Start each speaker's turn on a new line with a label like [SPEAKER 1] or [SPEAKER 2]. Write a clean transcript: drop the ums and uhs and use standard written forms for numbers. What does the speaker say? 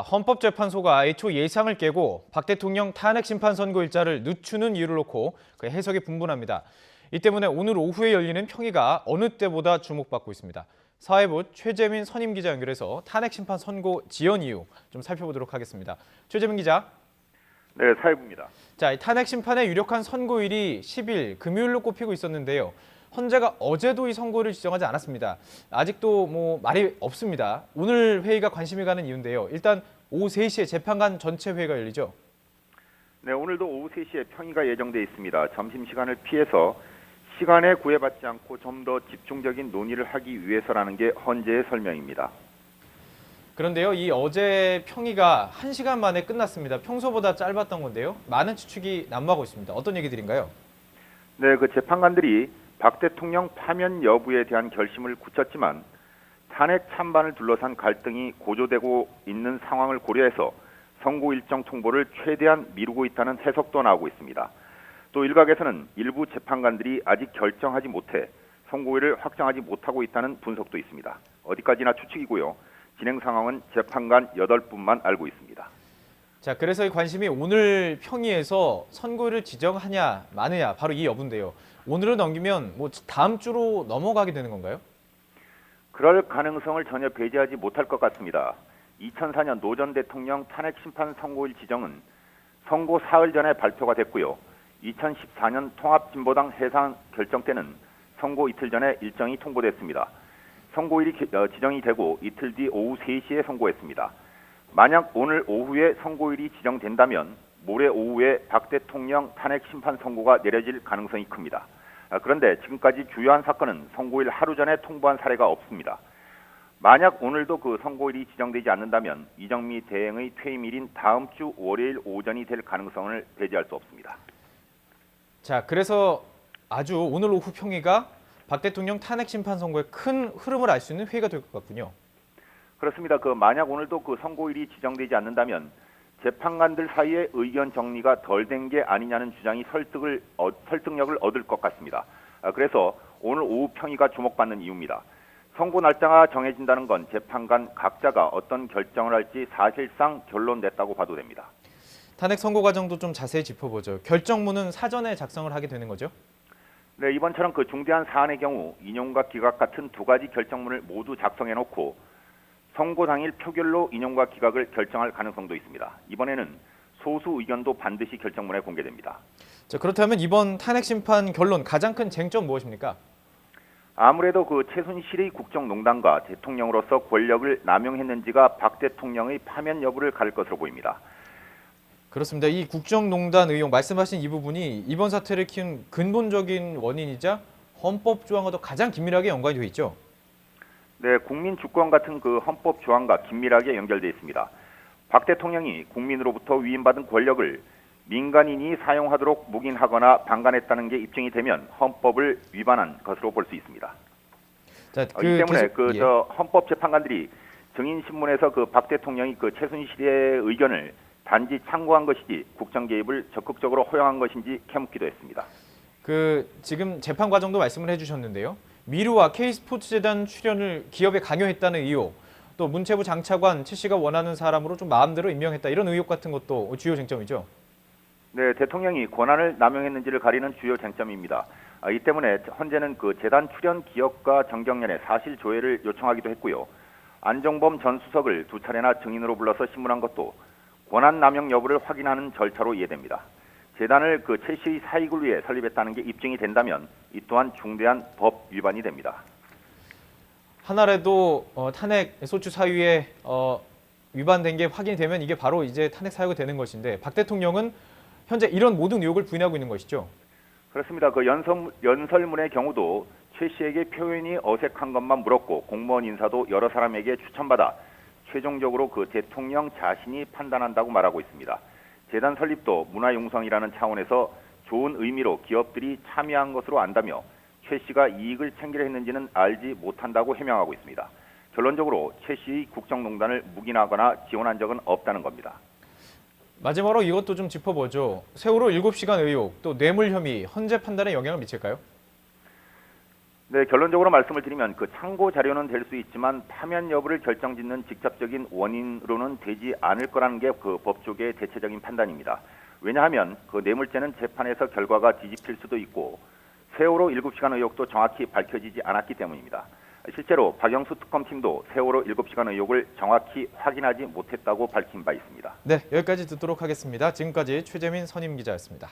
[SPEAKER 1] 헌법재판소가 애초 예상을 깨고 박 대통령 탄핵 심판 선고 일자를 늦추는 이유를 놓고 그 해석이 분분합니다. 이 때문에 오늘 오후에 열리는 평의가 어느 때보다 주목받고 있습니다. 사회부 최재민 선임 기자 연결해서 탄핵 심판 선고 지연 이유 좀 살펴보도록 하겠습니다. 최재민 기자.
[SPEAKER 2] 네, 사회부입니다.
[SPEAKER 1] 자, 탄핵 심판의 유력한 선고일이 10일 금요일로 꼽히고 있었는데요. 헌재가 어제도 이 선고를 지정하지 않았습니다. 아직도 말이 없습니다. 오늘 회의가 관심이 가는 이유인데요. 일단 오후 3시에 재판관 전체 회의가 열리죠.
[SPEAKER 2] 네, 오늘도 오후 3시에 평의가 예정돼 있습니다. 점심시간을 피해서 시간에 구애받지 않고 좀 더 집중적인 논의를 하기 위해서라는 게 헌재의 설명입니다.
[SPEAKER 1] 그런데요, 이 어제 평의가 1시간 만에 끝났습니다. 평소보다 짧았던 건데요. 많은 추측이 난무하고 있습니다. 어떤 얘기들인가요?
[SPEAKER 2] 네, 그 재판관들이 박 대통령 파면 여부에 대한 결심을 굳혔지만 탄핵 찬반을 둘러싼 갈등이 고조되고 있는 상황을 고려해서 선고 일정 통보를 최대한 미루고 있다는 해석도 나오고 있습니다. 또 일각에서는 일부 재판관들이 아직 결정하지 못해 선고일을 확정하지 못하고 있다는 분석도 있습니다. 어디까지나 추측이고요. 진행 상황은 재판관 8분만 알고 있습니다.
[SPEAKER 1] 자, 그래서 이 관심이 오늘 평의에서 선고일을 지정하냐 마느냐 바로 이 여부인데요. 오늘을 넘기면 다음 주로 넘어가게 되는 건가요?
[SPEAKER 2] 그럴 가능성을 전혀 배제하지 못할 것 같습니다. 2004년 노 전 대통령 탄핵 심판 선고일 지정은 선고 사흘 전에 발표가 됐고요. 2014년 통합진보당 해산 결정 때는 선고 이틀 전에 일정이 통보됐습니다. 선고일이 지정이 되고 이틀 뒤 오후 3시에 선고했습니다. 만약 오늘 오후에 선고일이 지정된다면 모레 오후에 박 대통령 탄핵 심판 선고가 내려질 가능성이 큽니다. 그런데 지금까지 주요한 사건은 선고일 하루 전에 통보한 사례가 없습니다. 만약 오늘도 그 선고일이 지정되지 않는다면 이정미 대행의 퇴임일인 다음 주 월요일 오전이 될 가능성을 배제할 수 없습니다.
[SPEAKER 1] 자, 그래서 아주 오늘 오후 평의가 박 대통령 탄핵 심판 선고의 큰 흐름을 알 수 있는 회의가 될 것 같군요.
[SPEAKER 2] 그렇습니다. 만약 오늘도 그 선고일이 지정되지 않는다면 재판관들 사이에 의견 정리가 덜 된 게 아니냐는 주장이 설득력을 얻을 것 같습니다. 그래서 오늘 오후 평의가 주목받는 이유입니다. 선고 날짜가 정해진다는 건 재판관 각자가 어떤 결정을 할지 사실상 결론 냈다고 봐도 됩니다.
[SPEAKER 1] 탄핵 선고 과정도 좀 자세히 짚어보죠. 결정문은 사전에 작성을 하게 되는 거죠?
[SPEAKER 2] 네, 이번처럼 그 중대한 사안의 경우 인용과 기각 같은 두 가지 결정문을 모두 작성해놓고 선고 당일 표결로 인용과 기각을 결정할 가능성도 있습니다. 이번에는 소수 의견도 반드시 결정문에 공개됩니다.
[SPEAKER 1] 자, 그렇다면 이번 탄핵 심판 결론 가장 큰 쟁점 무엇입니까?
[SPEAKER 2] 아무래도 그 최순실의 국정농단과 대통령으로서 권력을 남용했는지가 박 대통령의 파면 여부를 가릴 것으로 보입니다.
[SPEAKER 1] 그렇습니다. 이 국정농단 의혹 말씀하신 이 부분이 이번 사태를 키운 근본적인 원인이자 헌법 조항과도 가장 긴밀하게 연관이 되어 있죠.
[SPEAKER 2] 네, 국민 주권 같은 그 헌법 조항과 긴밀하게 연결되어 있습니다. 박 대통령이 국민으로부터 위임받은 권력을 민간인이 사용하도록 묵인하거나 방관했다는 게 입증이 되면 헌법을 위반한 것으로 볼 수 있습니다.
[SPEAKER 1] 자,
[SPEAKER 2] 이 때문에 헌법 재판관들이 증인 신문에서 그 박 대통령이 그 최순실의 의견을 단지 참고한 것이지 국정 개입을 적극적으로 허용한 것인지 캐묻기도 했습니다.
[SPEAKER 1] 지금 재판 과정도 말씀을 해주셨는데요. 미르와 K스포츠재단 출연을 기업에 강요했다는 의혹, 또 문체부 장차관 최 씨가 원하는 사람으로 좀 마음대로 임명했다 이런 의혹 같은 것도 주요 쟁점이죠.
[SPEAKER 2] 네, 대통령이 권한을 남용했는지를 가리는 주요 쟁점입니다. 이 때문에 헌재는 그 재단 출연 기업과 정경련의 사실 조회를 요청하기도 했고요. 안종범 전 수석을 2차례나 증인으로 불러서 신문한 것도 권한 남용 여부를 확인하는 절차로 이해됩니다. 재단을 그 최 씨의 사익을 위해 설립했다는 게 입증이 된다면 이 또한 중대한 법 위반이 됩니다.
[SPEAKER 1] 하나라도 탄핵 소추 사유에 위반된 게 확인이 되면 이게 바로 이제 탄핵 사유가 되는 것인데 박 대통령은 현재 이런 모든 의혹을 부인하고 있는 것이죠.
[SPEAKER 2] 그렇습니다. 그 연설문의 경우도 최 씨에게 표현이 어색한 것만 물었고 공무원 인사도 여러 사람에게 추천받아 최종적으로 그 대통령 자신이 판단한다고 말하고 있습니다. 재단 설립도 문화융성이라는 차원에서 좋은 의미로 기업들이 참여한 것으로 안다며 최 씨가 이익을 챙기려 했는지는 알지 못한다고 해명하고 있습니다. 결론적으로 최 씨의 국정농단을 묵인하거나 지원한 적은 없다는 겁니다.
[SPEAKER 1] 마지막으로 이것도 좀 짚어보죠. 세월호 7시간 의혹, 또 뇌물 혐의, 헌재 판단에 영향을 미칠까요?
[SPEAKER 2] 네, 결론적으로 말씀을 드리면 그 참고 자료는 될 수 있지만 파면 여부를 결정짓는 직접적인 원인으로는 되지 않을 거라는 게 그 법조계의 대체적인 판단입니다. 왜냐하면 그 뇌물죄는 재판에서 결과가 뒤집힐 수도 있고 세월호 7시간 의혹도 정확히 밝혀지지 않았기 때문입니다. 실제로 박영수 특검팀도 세월호 7시간 의혹을 정확히 확인하지 못했다고 밝힌 바 있습니다.
[SPEAKER 1] 네, 여기까지 듣도록 하겠습니다. 지금까지 최재민 선임기자였습니다.